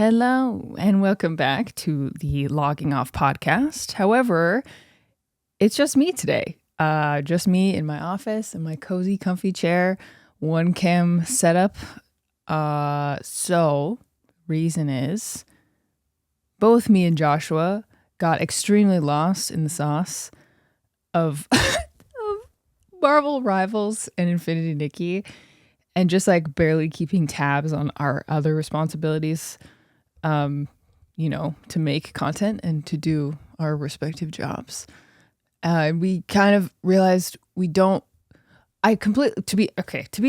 Hello, and welcome back to the Logging Off podcast. However, it's just me today. Just me in my office in my cozy, comfy chair, one cam setup. So, reason is both me and Joshua got extremely lost in the sauce of, of Marvel Rivals and Infinity Nikki, and just like barely keeping tabs on our other responsibilities. To make content and to do our respective jobs. We kind of realized to be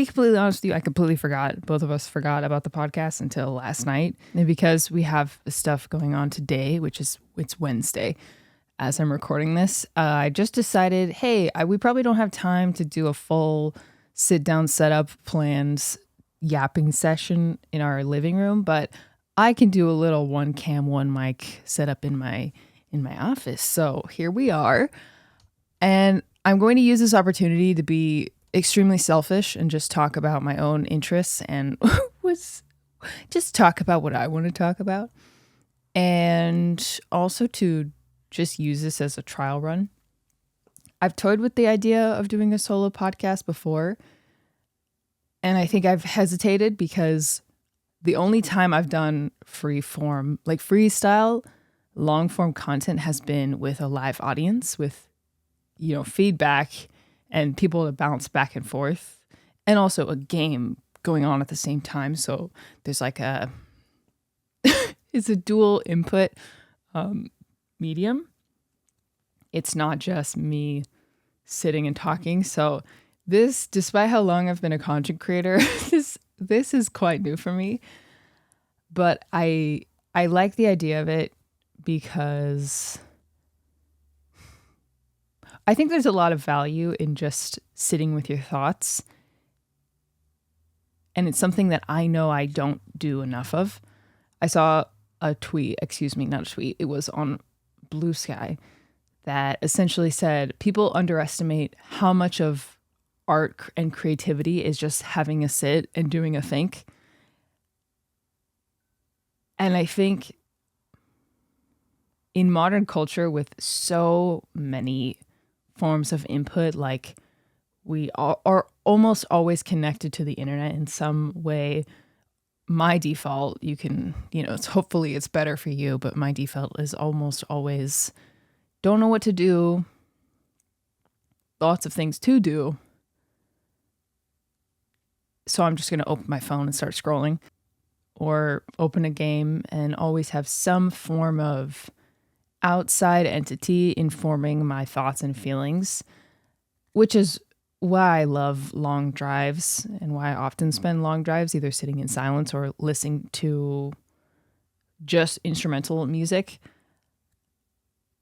completely honest with you, I completely forgot. Both of us forgot about the podcast until last night. And because we have stuff going on today, it's Wednesday as I'm recording this, I just decided, hey, we probably don't have time to do a full sit down setup planned yapping session in our living room, but I can do a little one cam, one mic setup in my office. So here we are. And I'm going to use this opportunity to be extremely selfish and just talk about my own interests and just talk about what I want to talk about. And also to just use this as a trial run. I've toyed with the idea of doing a solo podcast before. And I think I've hesitated because the only time I've done freestyle, long form content has been with a live audience with, feedback and people to bounce back and forth, and also a game going on at the same time. So there's like it's a dual input medium. It's not just me sitting and talking. So this, despite how long I've been a content creator, this is quite new for me, but I like the idea of it because I think there's a lot of value in just sitting with your thoughts. And it's something that I know I don't do enough of. I saw a tweet, it was on Blue Sky, that essentially said people underestimate how much of art and creativity is just having a sit and doing a think. And I think in modern culture with so many forms of input, like we are almost always connected to the internet in some way. My default, hopefully it's better for you, but my default is almost always don't know what to do, lots of things to do. So I'm just going to open my phone and start scrolling, or open a game and always have some form of outside entity informing my thoughts and feelings, which is why I love long drives and why I often spend long drives either sitting in silence or listening to just instrumental music,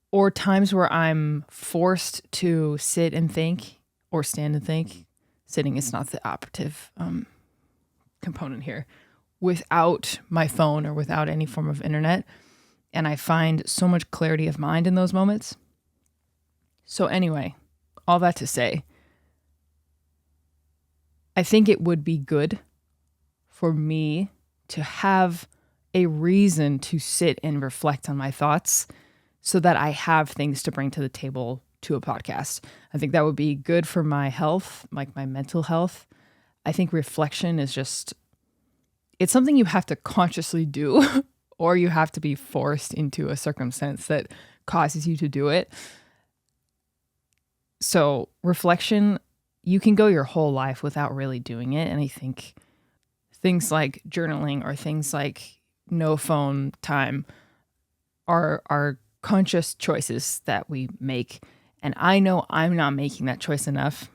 or times where I'm forced to sit and think or stand and think. Sitting is not the operative component here, without my phone or without any form of internet. And I find so much clarity of mind in those moments. So anyway, all that to say, I think it would be good for me to have a reason to sit and reflect on my thoughts so that I have things to bring to the table to a podcast. I think that would be good for my health, like my mental health. I think reflection is it's something you have to consciously do, or you have to be forced into a circumstance that causes you to do it. So reflection, you can go your whole life without really doing it. And I think things like journaling or things like no phone time are conscious choices that we make. And I know I'm not making that choice enough.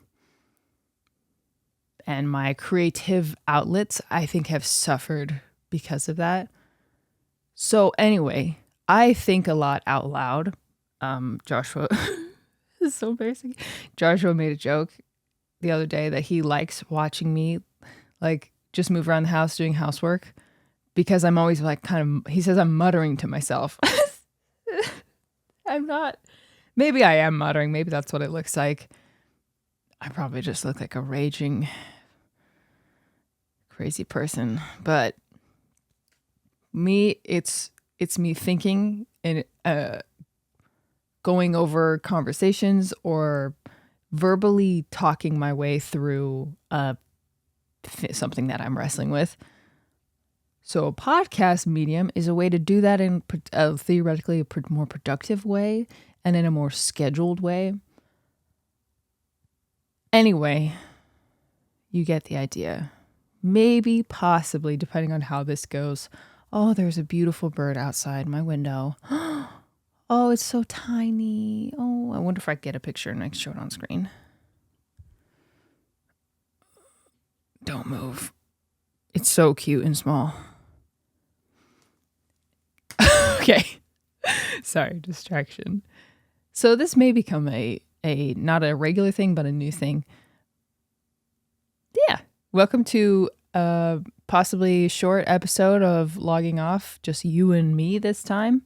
And my creative outlets, I think, have suffered because of that. So anyway, I think a lot out loud. Joshua, this is so embarrassing. Joshua made a joke the other day that he likes watching me like just move around the house doing housework because I'm always like he says I'm muttering to myself. I'm not. Maybe I am muttering. Maybe that's what it looks like. I probably just look like a raging crazy person, but Me, it's me thinking and going over conversations or verbally talking my way through something that I'm wrestling with. So a podcast medium is a way to do that in theoretically a more productive way and in a more scheduled way. Anyway, you get the idea. Maybe, possibly, depending on how this goes. Oh, there's a beautiful bird outside my window. Oh, it's so tiny. Oh, I wonder if I can get a picture and I can show it on screen. Don't move. It's so cute and small. Okay. Sorry, distraction. So this may become a not a regular thing, but a new thing. Yeah. Welcome to a possibly short episode of Logging Off, just you and me this time.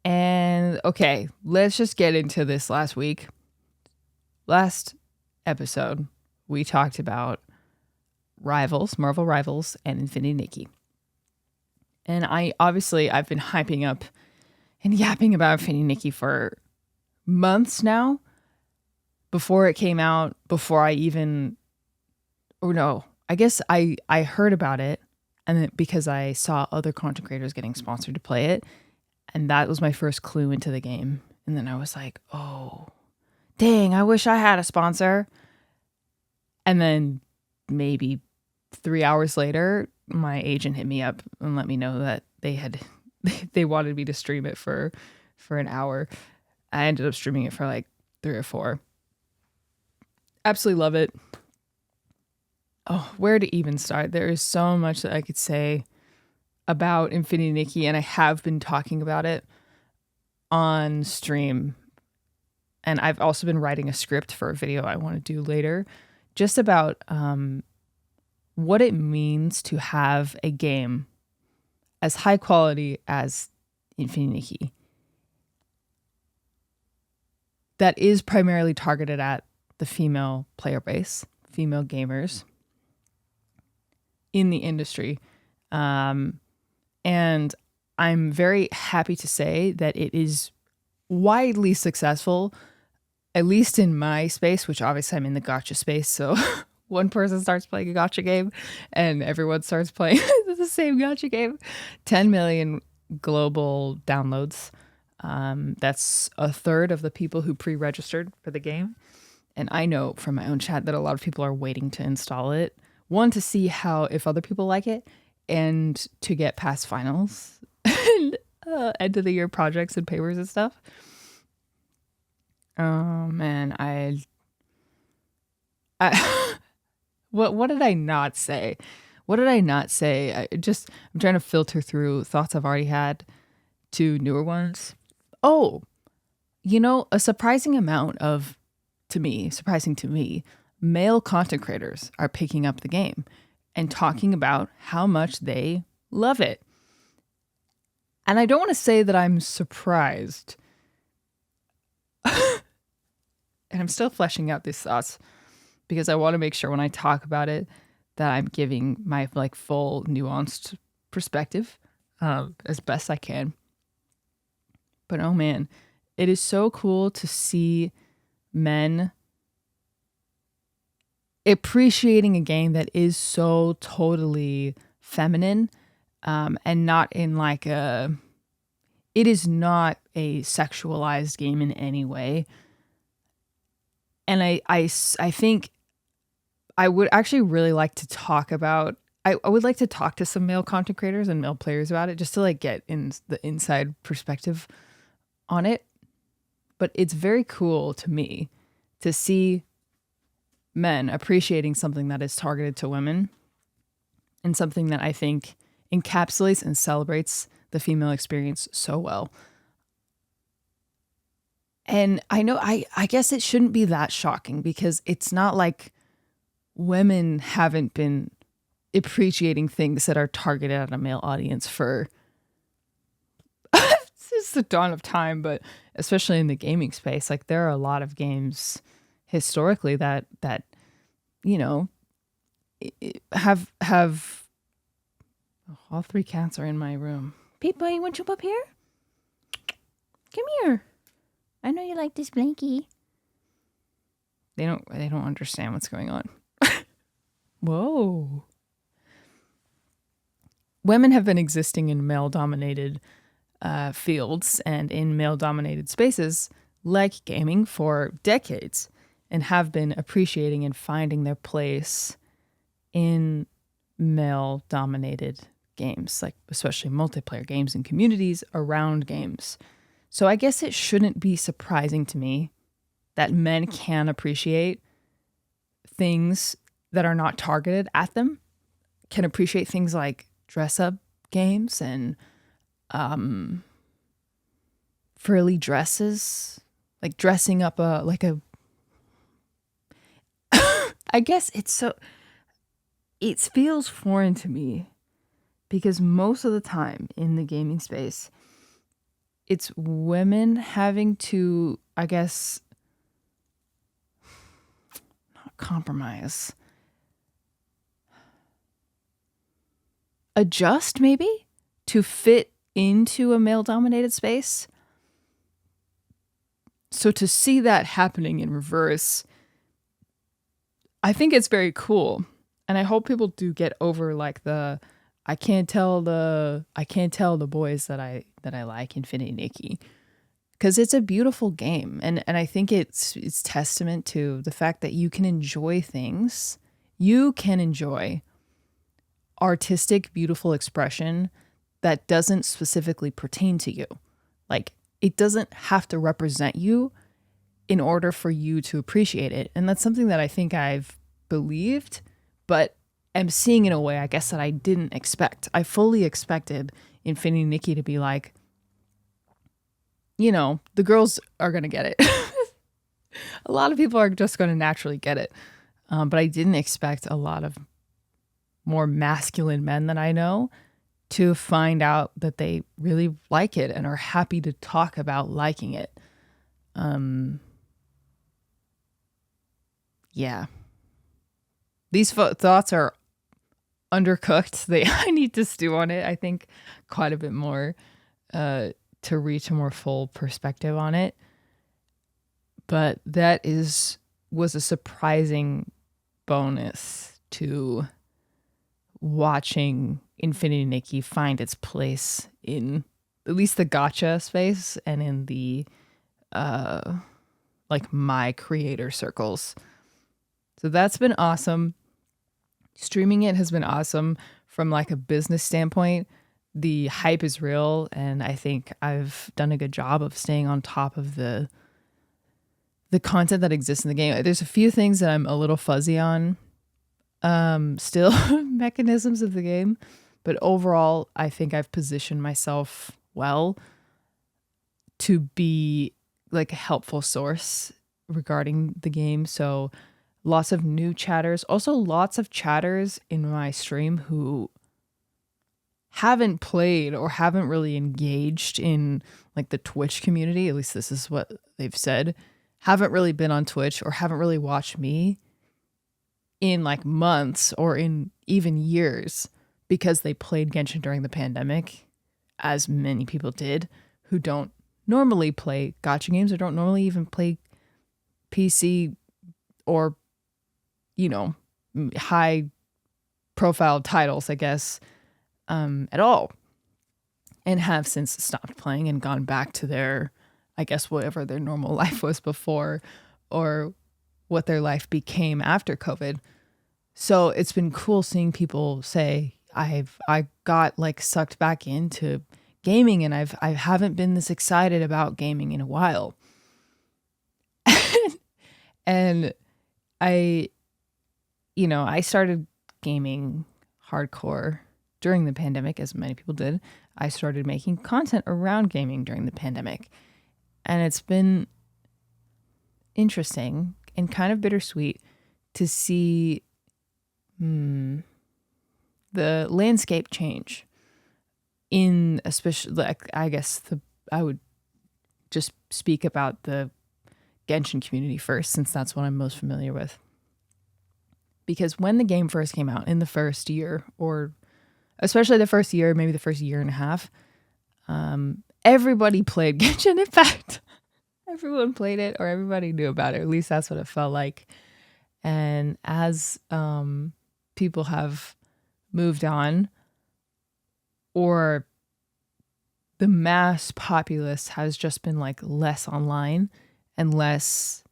And okay, let's just get into this last week. Last episode, we talked about Rivals, Marvel Rivals, and Infinity Nikki. And I've been hyping up and yapping about Infinity Nikki for months now. Before it came out, I guess I heard about it, and because I saw other content creators getting sponsored to play it, and that was my first clue into the game. And then I was like, oh, dang, I wish I had a sponsor. And then maybe 3 hours later, my agent hit me up and let me know that they wanted me to stream it for an hour. I ended up streaming it for like 3 or 4. Absolutely love it. Oh, where to even start? There is so much that I could say about Infinity Nikki, and I have been talking about it on stream. And I've also been writing a script for a video I want to do later, just about what it means to have a game as high quality as Infinity Nikki that is primarily targeted at the female player base, female gamers in the industry. And I'm very happy to say that it is widely successful, at least in my space, which obviously I'm in the gacha space. So one person starts playing a gacha game and everyone starts playing the same gacha game. 10 million global downloads. That's a third of the people who pre-registered for the game. And I know from my own chat that a lot of people are waiting to install it. One, to see if other people like it, and to get past finals and end of the year projects and papers and stuff. Oh man, I what did I not say? What did I not say? I'm trying to filter through thoughts I've already had to newer ones. Oh, a surprising to me, male content creators are picking up the game and talking about how much they love it. And I don't want to say that I'm surprised. And I'm still fleshing out these thoughts because I want to make sure when I talk about it that I'm giving my full nuanced perspective as best I can. But oh man, it is so cool to see men appreciating a game that is so totally feminine, and not in it is not a sexualized game in any way. And I think I would actually really like to talk about, I would like to talk to some male content creators and male players about it, just to get in the inside perspective on it. But it's very cool to me to see men appreciating something that is targeted to women and something that I think encapsulates and celebrates the female experience so well. And I know, I guess it shouldn't be that shocking because it's not like women haven't been appreciating things that are targeted at a male audience for since the dawn of time, but especially in the gaming space. There are a lot of games historically that have All 3 cats are in my room. Pete Boy, you want to jump up here? Come here. I know you like this blankie. They don't understand what's going on. Whoa. Women have been existing in male-dominated fields and in male-dominated spaces like gaming for decades, and have been appreciating and finding their place in male-dominated games, like especially multiplayer games and communities around games. So I guess it shouldn't be surprising to me that men can appreciate things that are not targeted at them, can appreciate things like dress-up games and frilly dresses, like dressing up I guess it feels foreign to me because most of the time in the gaming space, it's women having to, I guess, not compromise, adjust maybe to fit into a male-dominated space. So to see that happening in reverse, I think it's very cool. And I hope people do get over like I can't tell the boys that I like Infinity Nikki, because it's a beautiful game, and I think it's testament to the fact that you can enjoy things, you can enjoy artistic, beautiful expression that doesn't specifically pertain to you. Like, it doesn't have to represent you in order for you to appreciate it. And that's something that I think I've believed, but am seeing in a way, I guess, that I didn't expect. I fully expected Infinity Nikki to be like, the girls are going to get it. A lot of people are just going to naturally get it. But I didn't expect a lot of more masculine men that I know to find out that they really like it and are happy to talk about liking it. Yeah. These thoughts are undercooked. I need to stew on it, I think, quite a bit more to reach a more full perspective on it. But that was a surprising bonus to watching Infinity Nikki find its place in at least the gacha space and in the like my creator circles. So that's been awesome. Streaming it has been awesome from like a business standpoint. The hype is real, and I think I've done a good job of staying on top of the content that exists in the game. There's a few things that I'm a little fuzzy on, still mechanisms of the game, but overall, I think I've positioned myself well to be like a helpful source regarding the game. So lots of new chatters, also lots of chatters in my stream who haven't played or haven't really engaged in like the Twitch community. At least this is what they've said. Haven't really been on Twitch or haven't really watched me in like months or in even years because they played Genshin during the pandemic, as many people did who don't normally play gacha games or don't normally even play PC or, high profile titles, I guess, at all, and have since stopped playing and gone back to their, I guess, whatever their normal life was before or what their life became after COVID. So it's been cool seeing people say, I got like sucked back into gaming and I haven't been this excited about gaming in a while. And I started gaming hardcore during the pandemic, as many people did. I started making content around gaming during the pandemic. And it's been interesting and kind of bittersweet to see the landscape change in, especially, like, I guess I would just speak about the Genshin community first, since that's what I'm most familiar with. Because when the game first came out in the first year or especially the first year, maybe the first year and a half, everybody played Genshin. In fact, everyone played it or everybody knew about it. At least that's what it felt like. And as people have moved on, or the mass populace has just been like less online and less,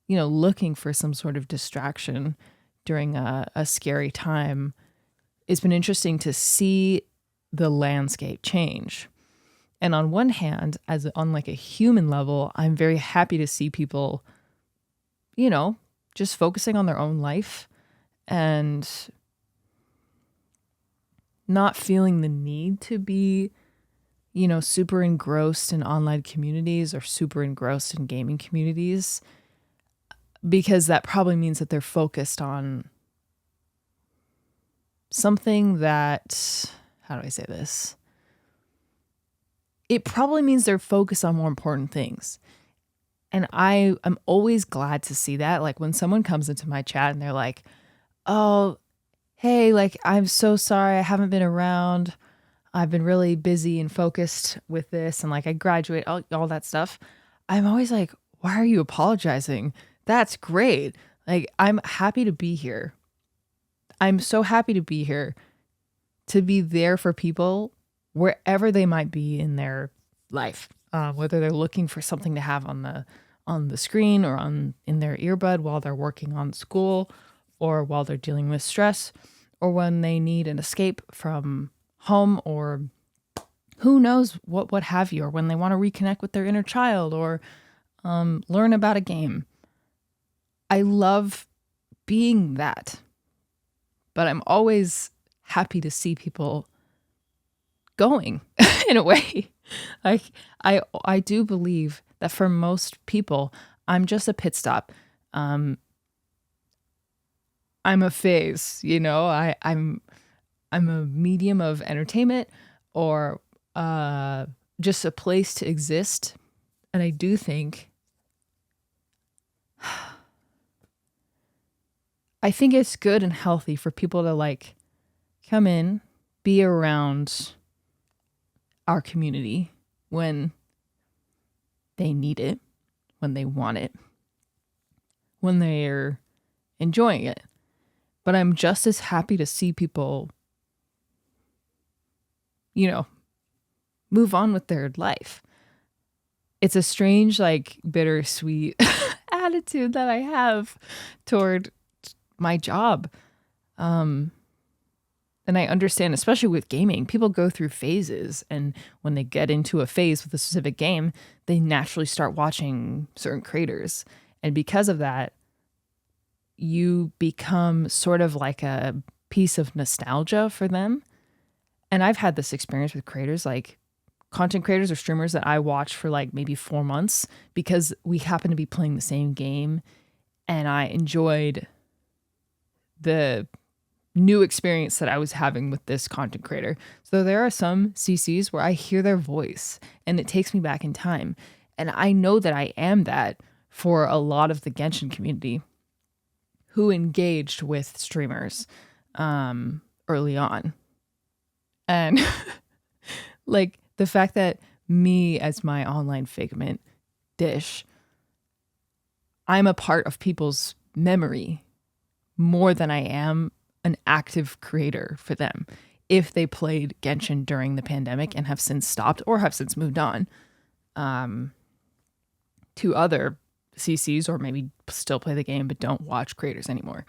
looking for some sort of distraction during a scary time, it's been interesting to see the landscape change. And on one hand, on like a human level, I'm very happy to see people, just focusing on their own life and not feeling the need to be, super engrossed in online communities or super engrossed in gaming communities, because that probably means that they're focused on something that, how do I say this? It probably means they're focused on more important things. And I'm always glad to see that. Like when someone comes into my chat and they're like, oh, hey, like, I'm so sorry I haven't been around. I've been really busy and focused with this. And like, I graduate, all that stuff. I'm always like, why are you apologizing? That's great. Like, I'm happy to be here. I'm so happy to be here, to be there for people wherever they might be in their life, whether they're looking for something to have on the screen or in their earbud while they're working on school, or while they're dealing with stress, or when they need an escape from home, or who knows what have you, or when they want to reconnect with their inner child, or learn about a game. I love being that, but I'm always happy to see people going in a way. Like I do believe that for most people, I'm just a pit stop. I'm a phase, I'm a medium of entertainment, or just a place to exist. And I do think, I think it's good and healthy for people to like come in, be around our community when they need it, when they want it, when they're enjoying it. But I'm just as happy to see people, move on with their life. It's a strange, like, bittersweet attitude that I have toward my job. And I understand, especially with gaming, people go through phases. And when they get into a phase with a specific game, they naturally start watching certain creators. And because of that, you become sort of like a piece of nostalgia for them. And I've had this experience with creators, like content creators or streamers that I watch for like maybe 4 months because we happen to be playing the same game and I enjoyed the new experience that I was having with this content creator. So there are some CCs where I hear their voice and it takes me back in time. And I know that I am that for a lot of the Genshin community who engaged with streamers early on. And like the fact that me as my online figment dish, I'm a part of people's memory more than I am an active creator for them. If they played Genshin during the pandemic and have since stopped or have since moved on to other CCs, or maybe still play the game but don't watch creators anymore.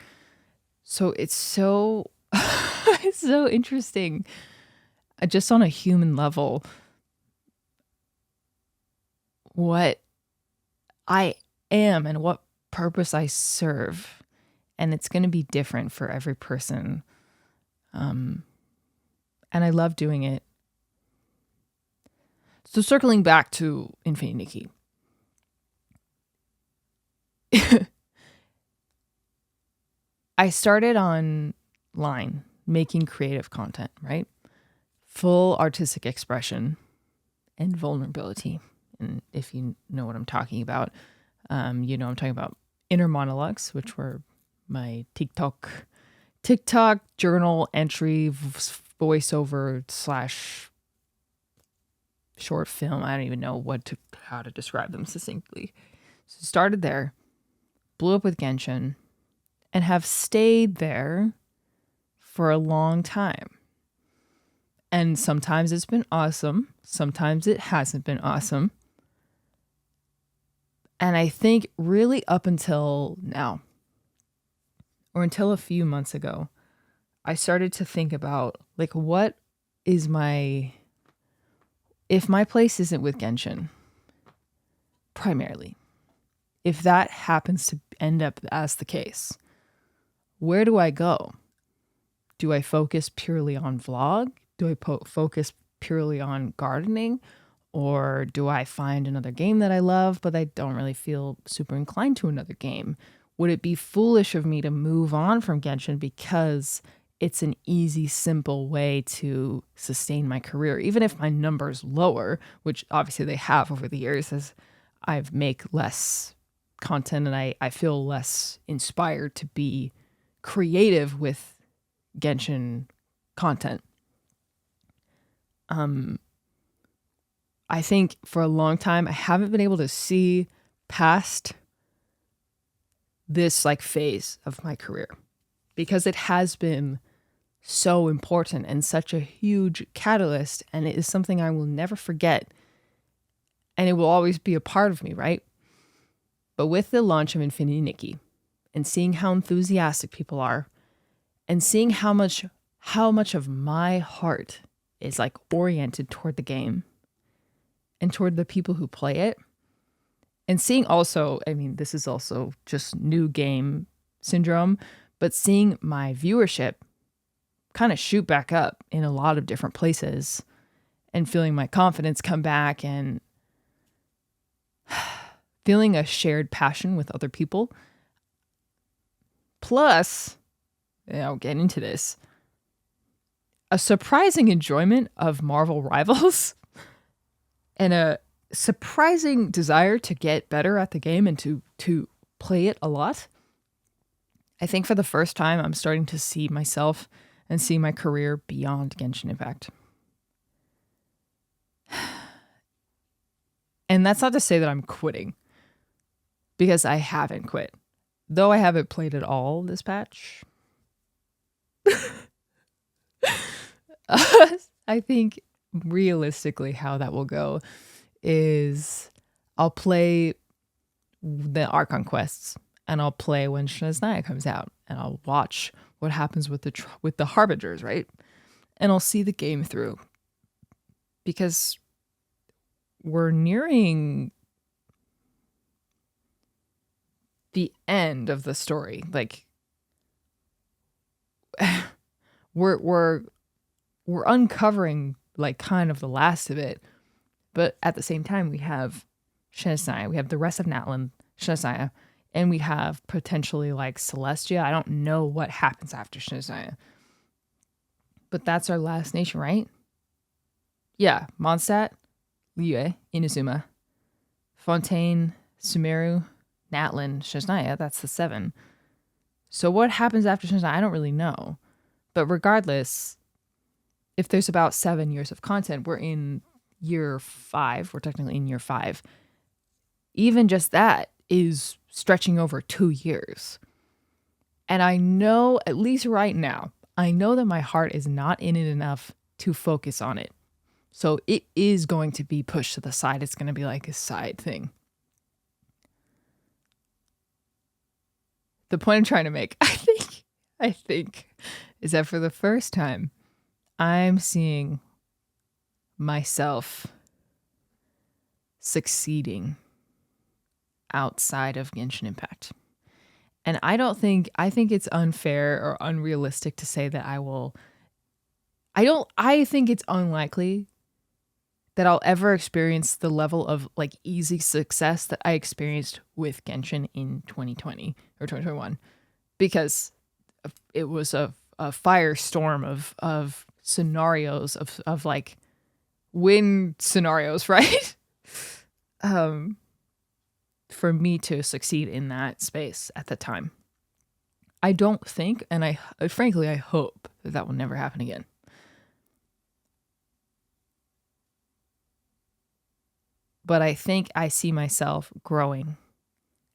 So it's so it's so interesting, just on a human level, what I am and what purpose I serve. And it's going to be different for every person. And I love doing it. So circling back to Infinite Nikki. I started online making creative content, right? Full artistic expression and vulnerability. And if you know what I'm talking about, I'm talking about inner monologues, which were my TikTok journal entry voiceover slash short film. I don't even know how to describe them succinctly. So started there, blew up with Genshin, and have stayed there for a long time. And sometimes it's been awesome. Sometimes it hasn't been awesome. And I think really up until now, or until a few months ago, I started to think about like, what is if my place isn't with Genshin, primarily, if that happens to end up as the case, where do I go? Do I focus purely on vlog? Do I focus purely on gardening? Or do I find another game that I love, but I don't really feel super inclined to another game? Would it be foolish of me to move on from Genshin because it's an easy, simple way to sustain my career, even if my numbers lower, which obviously they have over the years as I make less content and I feel less inspired to be creative with Genshin content. I think for a long time, I haven't been able to see past this like phase of my career because it has been so important and such a huge catalyst, and it is something I will never forget, and it will always be a part of me, right? But with the launch of Infinity Nikki and seeing how enthusiastic people are and seeing how much of my heart is like oriented toward the game and toward the people who play it, and seeing also, I mean, this is also just new game syndrome, but seeing my viewership kind of shoot back up in a lot of different places and feeling my confidence come back and feeling a shared passion with other people. Plus, I'll get into this, a surprising enjoyment of Marvel Rivals and a surprising desire to get better at the game and to play it a lot. I think for the first time, I'm starting to see myself and see my career beyond Genshin Impact. And that's not to say that I'm quitting, because I haven't quit. Though I haven't played at all this patch. I think realistically how that will go is I'll play the Archon quests and I'll play when Shnesnaya comes out and I'll watch what happens with the Harbingers, right? And I'll see the game through because we're nearing the end of the story. Like we're uncovering like kind of the last of it, but at the same time we have Shnesnaya, we have the rest of Natlan, Shnesnaya, and we have potentially like Celestia. I don't know what happens after Shnesnaya, but that's our last nation, right? Yeah, Mondstadt, Liyue, Inazuma, Fontaine, Sumeru, Natlan, Shnesnaya. That's the 7. So what happens after Shnesnaya? I don't really know. But regardless, if there's about 7 years of content, we're in year 5. We're technically in year 5. Even just that is stretching over 2 years. And I know, at least right now, I know that my heart is not in it enough to focus on it. So it is going to be pushed to the side. It's going to be like a side thing. The point I'm trying to make, I think, is that for the first time, I'm seeing myself succeeding outside of Genshin Impact. And I think it's unfair or unrealistic to say that I think it's unlikely that I'll ever experience the level of like easy success that I experienced with Genshin in 2020 or 2021, because it was a firestorm of scenarios of like win scenarios, right? For me to succeed in that space at the time. I don't think, and I frankly, I hope that will never happen again. but I think I see myself growing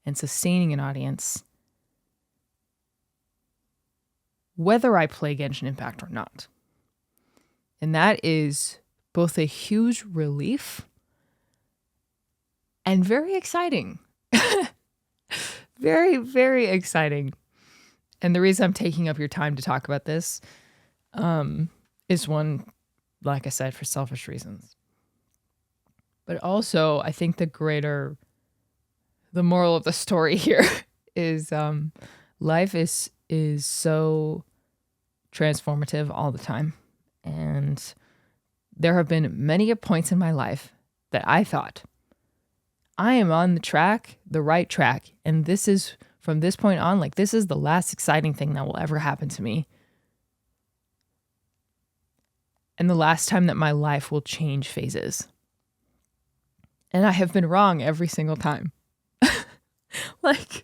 and sustaining an audience whether I play Genshin Impact or not. And that is both a huge relief and very exciting. Very, very exciting. And the reason I'm taking up your time to talk about this is one, like I said, for selfish reasons. But also, I think the moral of the story here is life is so transformative all the time. And there have been many points in my life that I thought, I am on the right track. And this is, from this point on, like, this is the last exciting thing that will ever happen to me. And the last time that my life will change phases. And I have been wrong every single time. Like,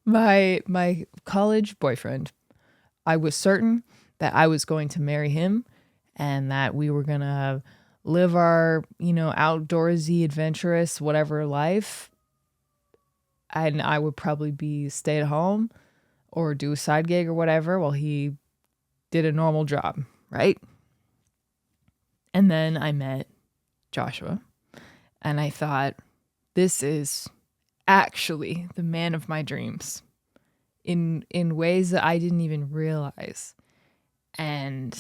my college boyfriend, I was certain that I was going to marry him and that we were going to live our, outdoorsy, adventurous, whatever life. And I would probably be stay at home or do a side gig or whatever while he did a normal job, right? And then I met Joshua and I thought, this is actually the man of my dreams in ways that I didn't even realize. And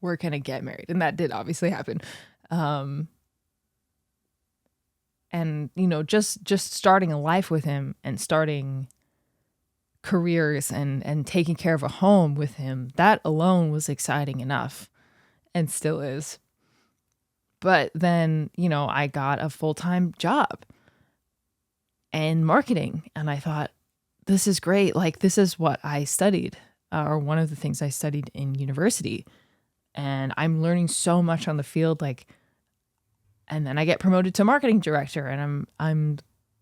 we're going to get married. And that did obviously happen. And, just starting a life with him and starting careers and taking care of a home with him, that alone was exciting enough and still is. But then, I got a full-time job in marketing and I thought, this is great. Like, this is what I studied, or one of the things I studied in university. And I'm learning so much on the field, like, and then I get promoted to marketing director and I'm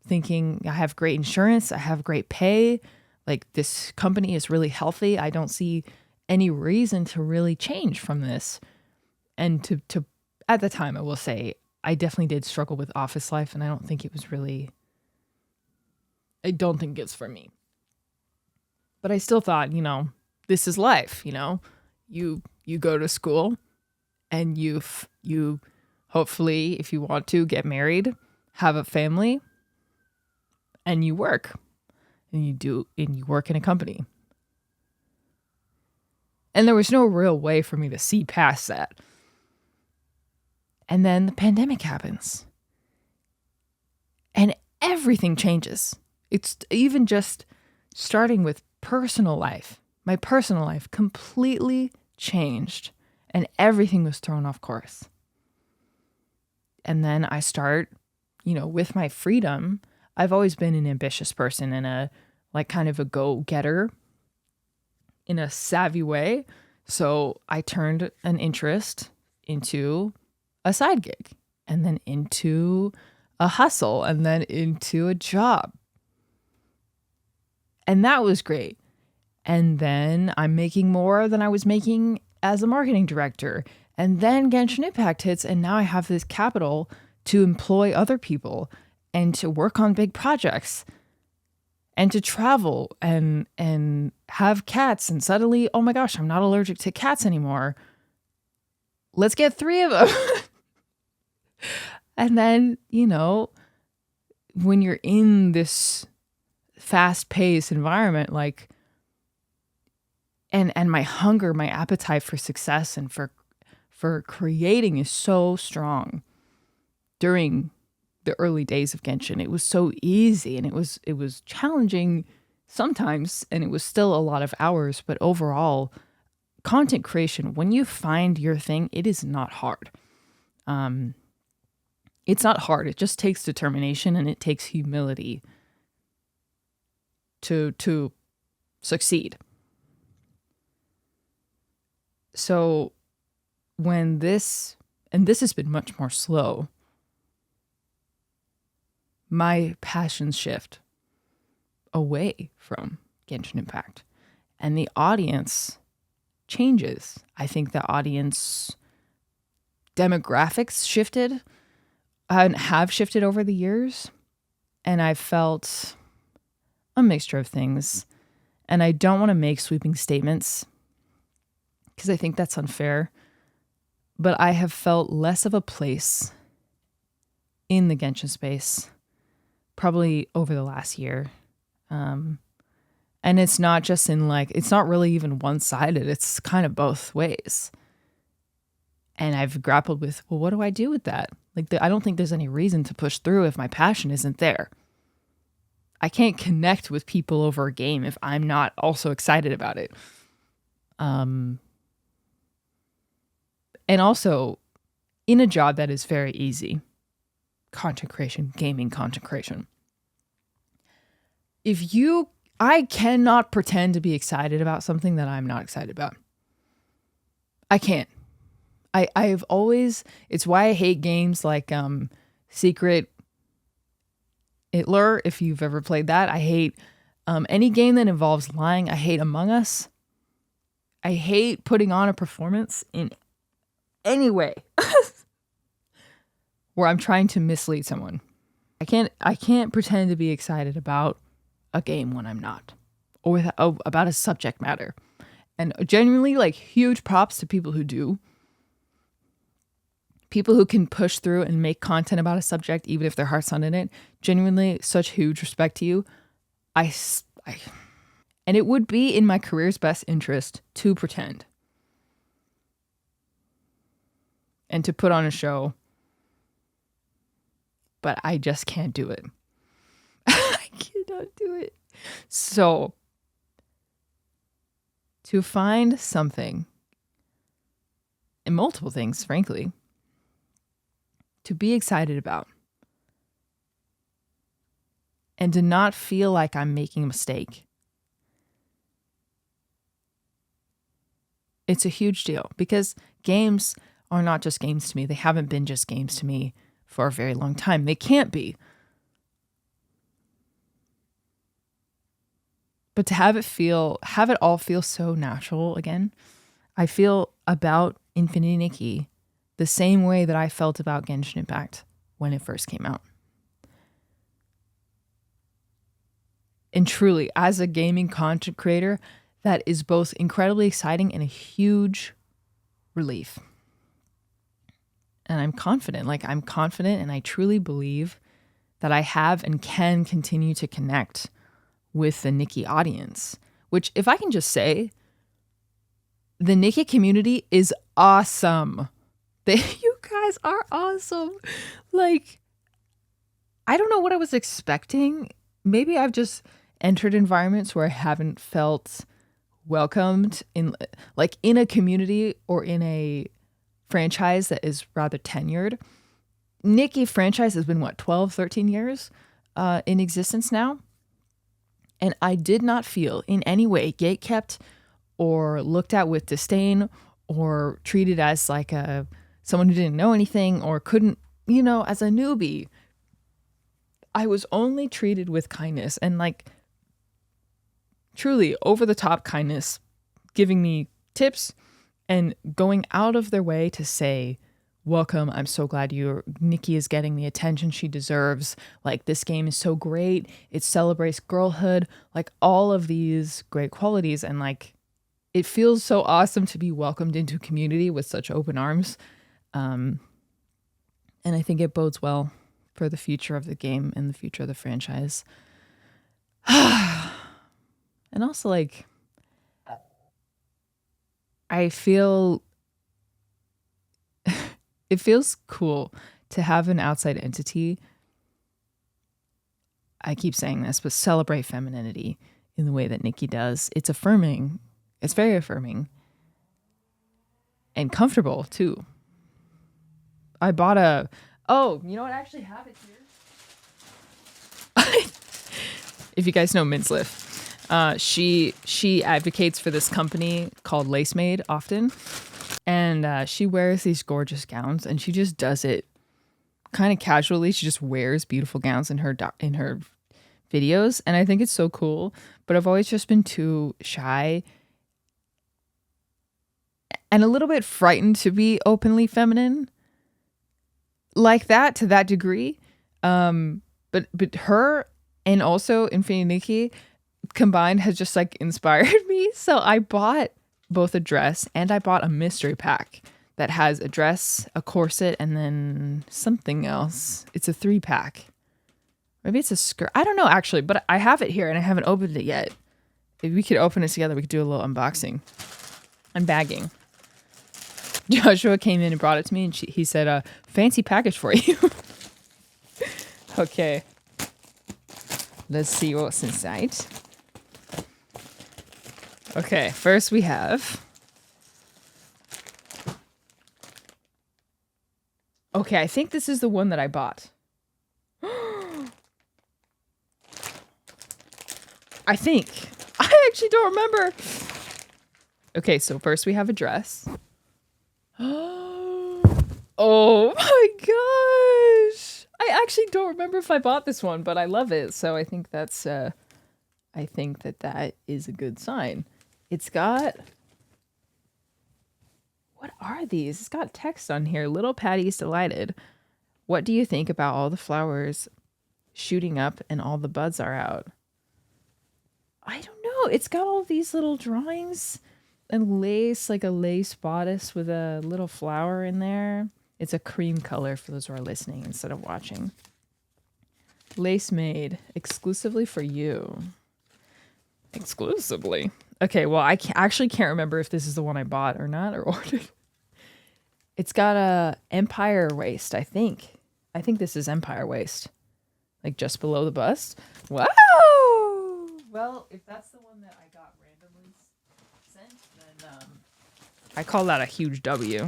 thinking I have great insurance, I have great pay, like this company is really healthy. I don't see any reason to really change from this. And to at the time, I will say, I definitely did struggle with office life and I don't think it's for me. But I still thought, this is life, you go to school and you hopefully, if you want to, get married, have a family, and you work. And you work in a company. And there was no real way for me to see past that. And then the pandemic happens. And everything changes. It's even just starting with personal life. My personal life completely changed. And everything was thrown off course. And then I start, with my freedom, I've always been an ambitious person and kind of a go-getter in a savvy way. So I turned an interest into a side gig and then into a hustle and then into a job. And that was great. And then I'm making more than I was making as a marketing director. And then Genshin Impact hits, and now I have this capital to employ other people and to work on big projects and to travel and have cats. And suddenly, oh my gosh, I'm not allergic to cats anymore. Let's get 3 of them. And then, when you're in this fast-paced environment, like, and my hunger, my appetite for success and for creating is so strong. During the early days of Genshin, it was so easy and it was challenging sometimes, and it was still a lot of hours, but overall, content creation, when you find your thing, it is not hard. It's not hard. It just takes determination and it takes humility to succeed. So when this has been much more slow, my passions shift away from Genshin Impact and the audience changes. I think the audience demographics shifted. have shifted over the years, and I've felt a mixture of things. And I don't want to make sweeping statements because I think that's unfair. But I have felt less of a place in the Genshin space probably over the last year. And it's not just in it's not really even one-sided. It's kind of both ways. And I've grappled with, well, what do I do with that? I don't think there's any reason to push through if my passion isn't there. I can't connect with people over a game if I'm not also excited about it. And also, in a job that is very easy, content creation, gaming content creation, I cannot pretend to be excited about something that I'm not excited about. I can't. I've always, it's why I hate games like Secret Hitler, if you've ever played that. I hate any game that involves lying. I hate Among Us. I hate putting on a performance in any way where I'm trying to mislead someone. I can't pretend to be excited about a game when I'm not, or about a subject matter. And genuinely, huge props to people who do. People who can push through and make content about a subject, even if their heart's not in it. Genuinely, such huge respect to you. And it would be in my career's best interest to pretend and to put on a show, but I just can't do it. I cannot do it. So, to find something, and multiple things, frankly, to be excited about, and to not feel like I'm making a mistake, it's a huge deal, because games are not just games to me. They haven't been just games to me for a very long time. They can't be. But to have it all feel so natural again, I feel about Infinity Nikki the same way that I felt about Genshin Impact when it first came out. And truly, as a gaming content creator, that is both incredibly exciting and a huge relief. And I'm confident and I truly believe that I have and can continue to connect with the Nikki audience, which, if I can just say, the Nikki community is awesome. You guys are awesome. I don't know what I was expecting. Maybe I've just entered environments where I haven't felt welcomed in a community or in a franchise that is rather tenured. Nikki franchise has been 12, 13 years in existence now. And I did not feel in any way gatekept or looked at with disdain or treated as someone who didn't know anything or couldn't, as a newbie. I was only treated with kindness and truly over the top kindness, giving me tips and going out of their way to say, welcome, I'm so glad Nikki is getting the attention she deserves. This game is so great. It celebrates girlhood, all of these great qualities. And it feels so awesome to be welcomed into a community with such open arms. And I think it bodes well for the future of the game and the future of the franchise. And also I feel it feels cool to have an outside entity. I keep saying this, but celebrate femininity in the way that Nikki does. It's affirming. It's very affirming. And comfortable, too. I bought you know what? I actually have it here. If you guys know Minzliff, she advocates for this company called Lace Maid often. And she wears these gorgeous gowns, and she just does it kind of casually. She just wears beautiful gowns in her videos, and I think it's so cool. But I've always just been too shy and a little bit frightened to be openly feminine. like that to that degree. But her and also Infinity Nikki combined has just like inspired me. So I bought both a dress and I bought a mystery pack that has a dress, a corset, and then something else. It's a 3-pack. Maybe it's a skirt. I don't know actually, but I have it here and I haven't opened it yet. If we could open it together, we could do a little unboxing. Unbagging. Joshua came in and brought it to me and he said, fancy package for you. Okay. Let's see what's inside. Okay, first we have... Okay, I think this is the one that I bought. I think. I actually don't remember. Okay, so first we have a dress. Oh my gosh. I actually don't remember if I bought this one, but I love it. So I think that's I think that is a good sign. It's got... What are these? It's got text on here. Little Patty's delighted. What do you think about all the flowers shooting up and all the buds are out? I don't know. It's got all these little drawings and lace, like a lace bodice with a little flower in there. It's a cream color for those who are listening instead of watching. Lace made exclusively for you. Exclusively. Okay, well, I actually can't remember if this is the one I bought or not or ordered. It's got a Empire waist, I think. I think this is Empire waist. Like just below the bust. Wow! Well, if that's the one that I got randomly sent, then I call that a huge W.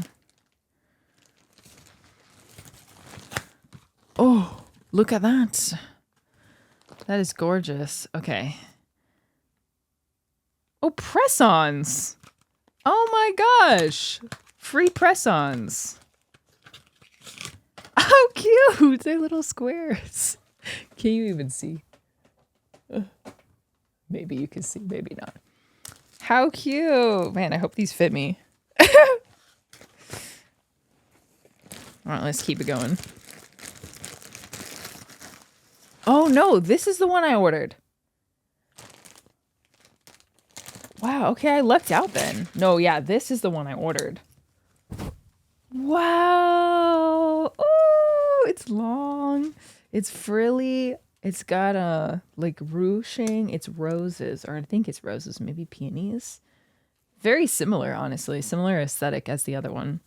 Oh, look at that. That is gorgeous. Okay. Oh, press-ons. Oh my gosh. Free press-ons. How cute. They're little squares. Can you even see? Maybe you can see, maybe not. How cute. Man, I hope these fit me. All right, let's keep it going. Oh no, this is the one I ordered. Wow, okay, I lucked out then. No, yeah, this is the one I ordered. Wow. Oh, it's long. It's frilly. It's got a like ruching. It's roses, or I think it's roses, maybe peonies. Very similar, honestly. Similar aesthetic as the other one.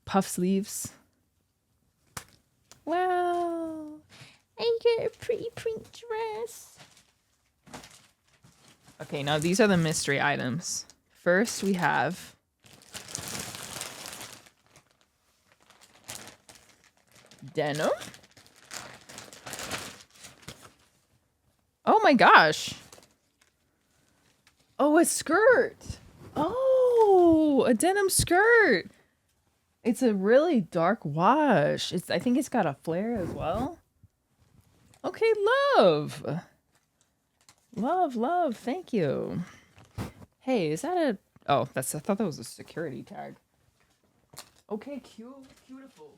Puff sleeves. Wow. I get a pretty pink dress. Okay, now these are the mystery items. First, we have denim. Oh my gosh. Oh, a skirt. Oh, a denim skirt. It's a really dark wash. I think it's got a flare as well. Okay, love. Love. Thank you. Hey, is that a... Oh, I thought that was a security tag. Okay, beautiful.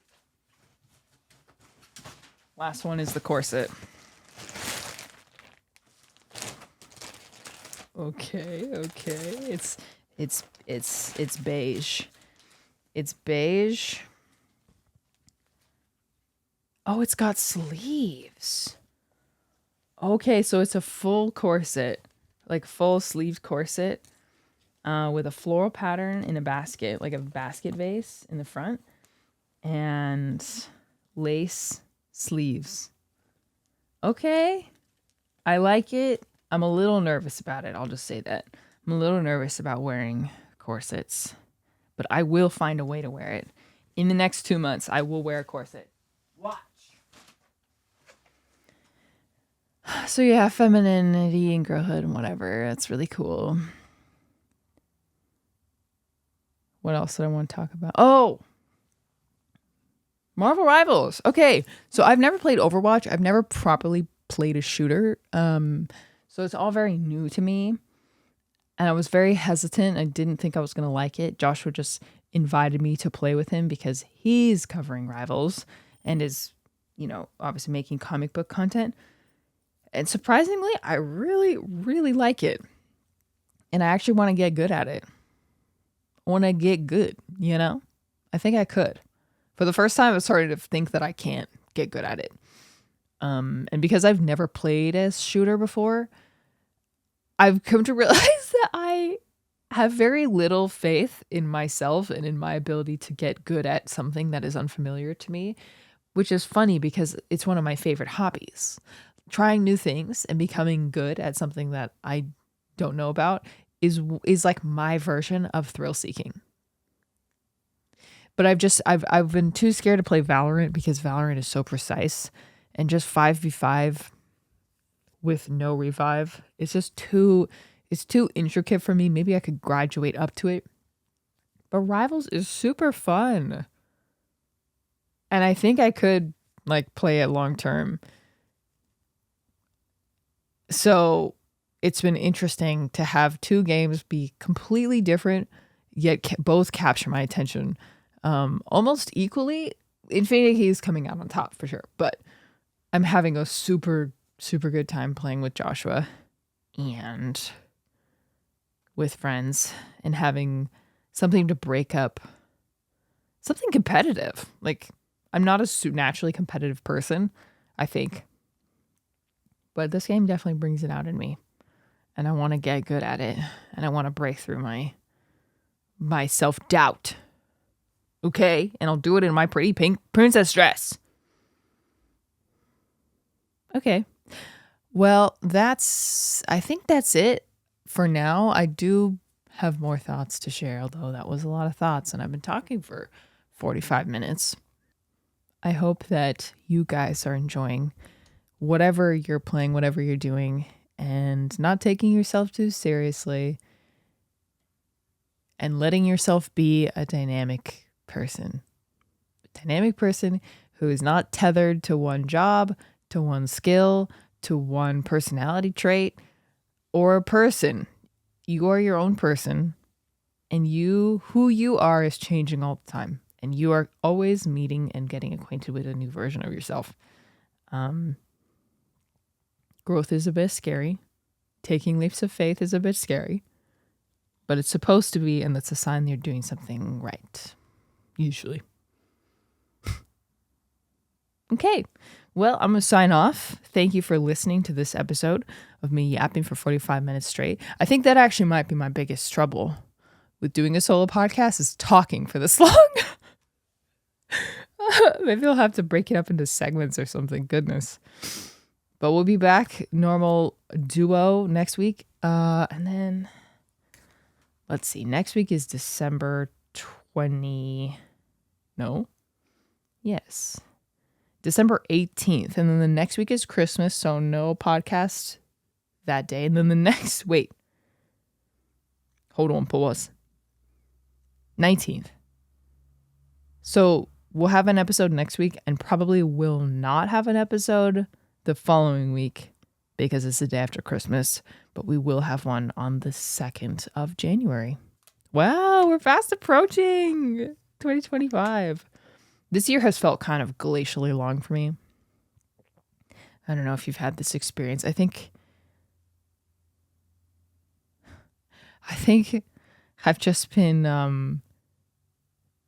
Last one is the corset. Okay. It's beige. It's beige. Oh, it's got sleeves. Okay, so it's a full corset, like full sleeved corset, with a floral pattern in a basket, like a basket vase in the front, and lace sleeves. Okay, I like it. I'm a little nervous about it. I'll just say that. I'm a little nervous about wearing corsets, but I will find a way to wear it. In the next 2 months, I will wear a corset. Watch. So yeah, femininity and girlhood and whatever. That's really cool. What else did I want to talk about? Oh, Marvel Rivals. Okay, so I've never played Overwatch. I've never properly played a shooter. So it's all very new to me. And I was very hesitant. I didn't think I was going to like it. Joshua just invited me to play with him because he's covering Rivals. and is, obviously making comic book content. And surprisingly, I really, really like it. And I actually want to get good at it. I want to get good, I think I could. For the first time, I'm starting to think that I can't get good at it. And because I've never played as shooter before, I've come to realize that I have very little faith in myself and in my ability to get good at something that is unfamiliar to me, which is funny because it's one of my favorite hobbies. Trying new things and becoming good at something that I don't know about is like my version of thrill seeking. But I've been too scared to play Valorant because Valorant is so precise, and just 5v5 with no revive, it's too intricate for me. Maybe I could graduate up to it. But Rivals is super fun. And I think I could play it long term. So it's been interesting to have two games be completely different, yet both capture my attention almost equally. Infinity is coming out on top for sure, but I'm having a super, super good time playing with Joshua and with friends and having something to break up, something competitive. I'm not a naturally competitive person, I think. But this game definitely brings it out in me. And I want to get good at it. And I want to break through my self-doubt. Okay? And I'll do it in my pretty pink princess dress. Okay. Well, I think that's it for now. I do have more thoughts to share, although that was a lot of thoughts. And I've been talking for 45 minutes. I hope that you guys are enjoying whatever you're playing, whatever you're doing, and not taking yourself too seriously and letting yourself be a dynamic person. A dynamic person who is not tethered to one job, to one skill, to one personality trait, or a person. You are your own person, and who you are is changing all the time. And you are always meeting and getting acquainted with a new version of yourself. Growth is a bit scary. Taking leaps of faith is a bit scary. But it's supposed to be, and that's a sign you're doing something right. Usually. Okay. Well, I'm going to sign off. Thank you for listening to this episode of me yapping for 45 minutes straight. I think that actually might be my biggest trouble with doing a solo podcast is talking for this long. Maybe I'll have to break it up into segments or something. Goodness. But we'll be back normal duo next week. And then let's see. Next week is December 20. No. Yes. December 18th. And then the next week is Christmas. So no podcast that day. And then hold on. Pause. 19th. So we'll have an episode next week and probably will not have an episode the following week because it's the day after Christmas, but we will have one on the 2nd of January. Wow, we're fast approaching 2025. This year has felt kind of glacially long for me. I don't know if you've had this experience. I think I've just been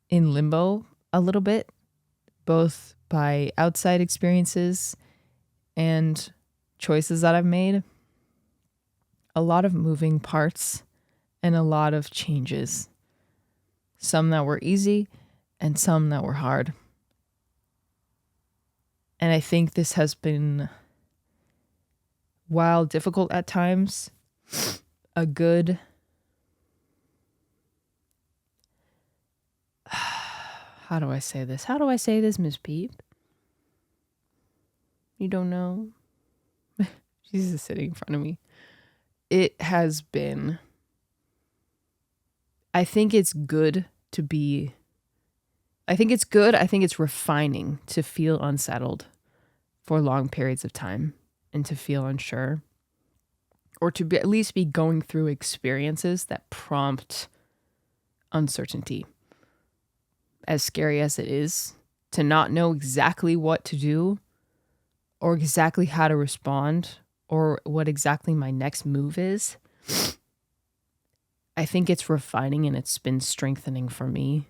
in limbo a little bit, both by outside experiences and choices that I've made. A lot of moving parts and a lot of changes. Some that were easy and some that were hard. And I think this has been, while difficult at times, a good how do I say this, Miss Peep? You don't know? She's just sitting in front of me. It has been, I think it's good. I think it's refining to feel unsettled for long periods of time and to feel unsure, or to at least be going through experiences that prompt uncertainty. As scary as it is, to not know exactly what to do or exactly how to respond or what exactly my next move is, I think it's refining and it's been strengthening for me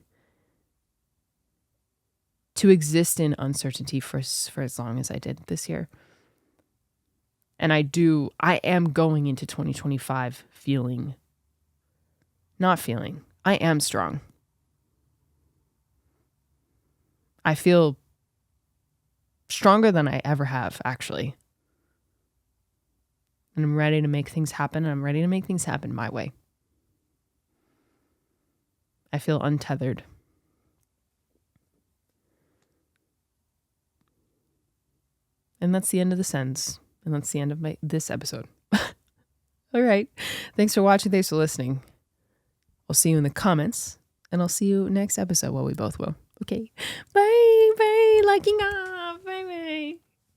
to exist in uncertainty for as long as I did this year. And I am going into 2025 I am strong. I feel stronger than I ever have, actually. And I'm ready to make things happen, and I'm ready to make things happen my way. I feel untethered. And that's the end of the sentence. And that's the end of this episode. All right. Thanks for watching. Thanks for listening. I'll see you in the comments. And I'll see you next episode. Well, we both will. Okay. Bye. Bye. Liking off. Bye. Bye.